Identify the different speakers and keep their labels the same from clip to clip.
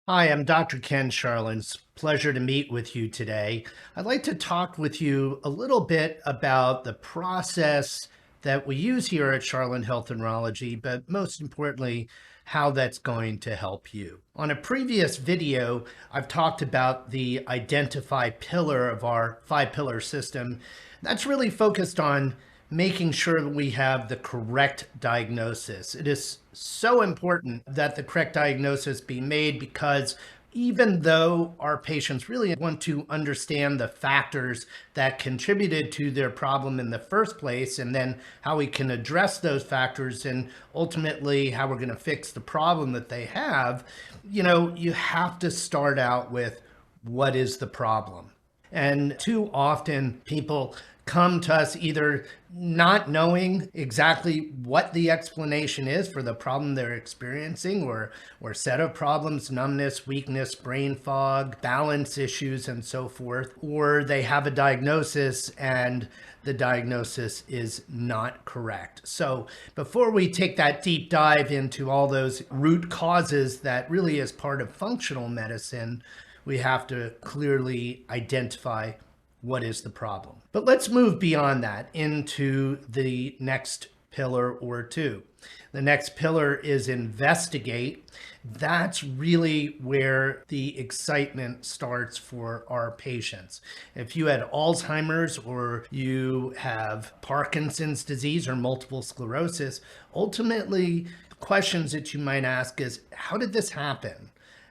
Speaker 1: Hi, I'm Dr. Ken Sharlin. It's a pleasure to meet with you today. I'd like to talk with you a little bit about the process that we use here at Sharlin Health and Neurology, but most importantly, how that's going to help you. On a previous video, I've talked about the identify pillar of our five-pillar system. That's really focused on making sure that we have the correct diagnosis. It is so important that the correct diagnosis be made because even though our patients really want to understand the factors that contributed to their problem in the first place, and then how we can address those factors and ultimately how we're going to fix the problem that they have, you have to start out with what is the problem. And too often people come to us either not knowing exactly what the explanation is for the problem they're experiencing or set of problems, numbness, weakness, brain fog, balance issues, and so forth, or they have a diagnosis and the diagnosis is not correct. So before we take that deep dive into all those root causes that really is part of functional medicine, we have to clearly identify what is the problem. But let's move beyond that into the next pillar or two. The next pillar is investigate. That's really where the excitement starts for our patients. If you had Alzheimer's or you have Parkinson's disease or multiple sclerosis, ultimately, questions that you might ask is, how did this happen?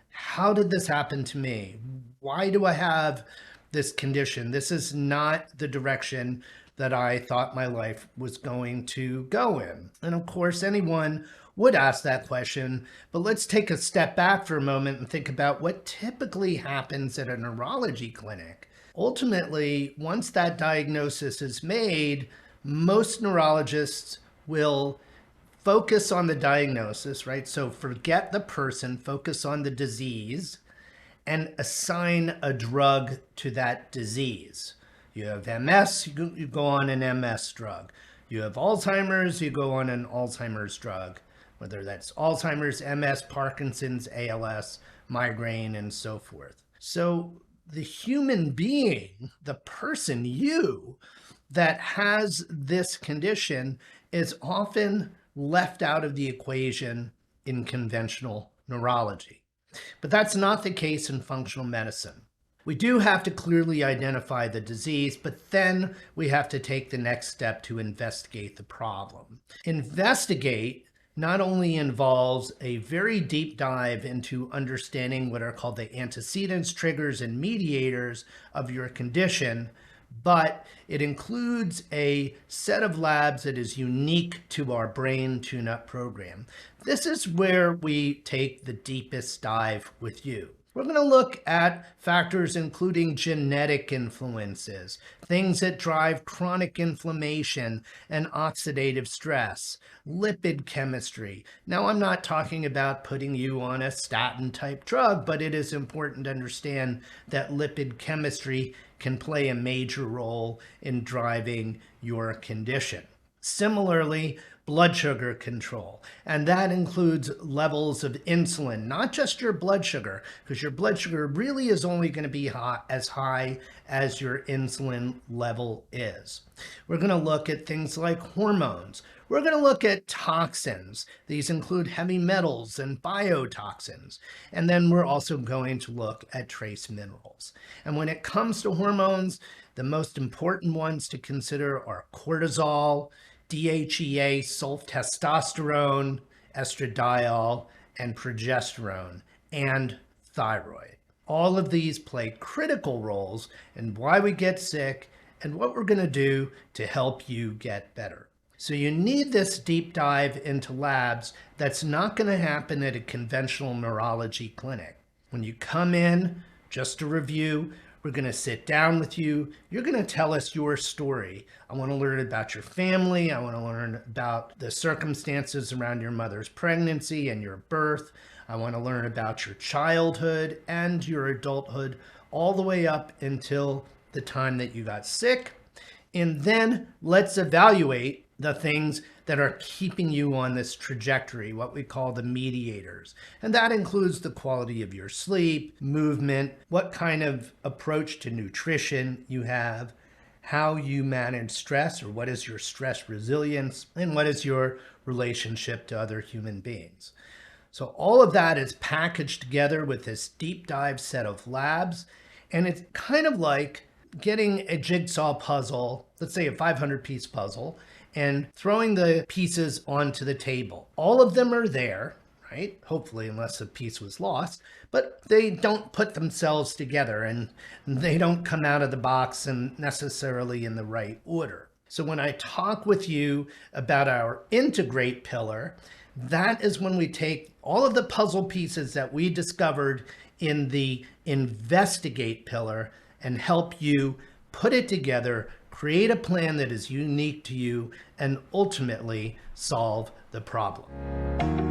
Speaker 1: How did this happen to me? Why do I have this condition? This is not the direction that I thought my life was going to go in. And of course, anyone would ask that question, but let's take a step back for a moment and think about what typically happens at a neurology clinic. Ultimately, once that diagnosis is made, most neurologists will focus on the diagnosis, right? So forget the person, focus on the disease, and assign a drug to that disease. You have MS, you go on an MS drug. You have Alzheimer's, you go on an Alzheimer's drug, whether that's Alzheimer's, MS, Parkinson's, ALS, migraine, and so forth. So the human being, the person, you, that has this condition is often left out of the equation in conventional neurology. But that's not the case in functional medicine. We do have to clearly identify the disease, but then we have to take the next step to investigate the problem. Investigate not only involves a very deep dive into understanding what are called the antecedents, triggers, and mediators of your condition, but it includes a set of labs that is unique to our brain tune-up program. This is where we take the deepest dive with you. We're going to look at factors including genetic influences, things that drive chronic inflammation and oxidative stress, lipid chemistry. Now, I'm not talking about putting you on a statin type drug, but it is important to understand that lipid chemistry can play a major role in driving your condition. Similarly, blood sugar control, and that includes levels of insulin, not just your blood sugar, because your blood sugar really is only going to be as high as your insulin level is. We're going to look at things like hormones. We're going to look at toxins. These include heavy metals and biotoxins. And then we're also going to look at trace minerals. And when it comes to hormones, the most important ones to consider are cortisol, DHEA, testosterone, estradiol, and progesterone, and thyroid. All of these play critical roles in why we get sick and what we're going to do to help you get better. So you need this deep dive into labs that's not going to happen at a conventional neurology clinic. When you come in, just to review, we're going to sit down with you. You're going to tell us your story. I want to learn about your family. I want to learn about the circumstances around your mother's pregnancy and your birth. I want to learn about your childhood and your adulthood, all the way up until the time that you got sick. And then let's evaluate the things that are keeping you on this trajectory, what we call the mediators. And that includes the quality of your sleep, movement, what kind of approach to nutrition you have, how you manage stress, or what is your stress resilience, and what is your relationship to other human beings. So all of that is packaged together with this deep dive set of labs. And it's kind of like getting a jigsaw puzzle, let's say a 500-piece puzzle, and throwing the pieces onto the table. All of them are there, right? Hopefully, unless a piece was lost, but they don't put themselves together and they don't come out of the box and necessarily in the right order. So when I talk with you about our integrate pillar, that is when we take all of the puzzle pieces that we discovered in the investigate pillar and help you put it together, create a plan that is unique to you, and ultimately solve the problem.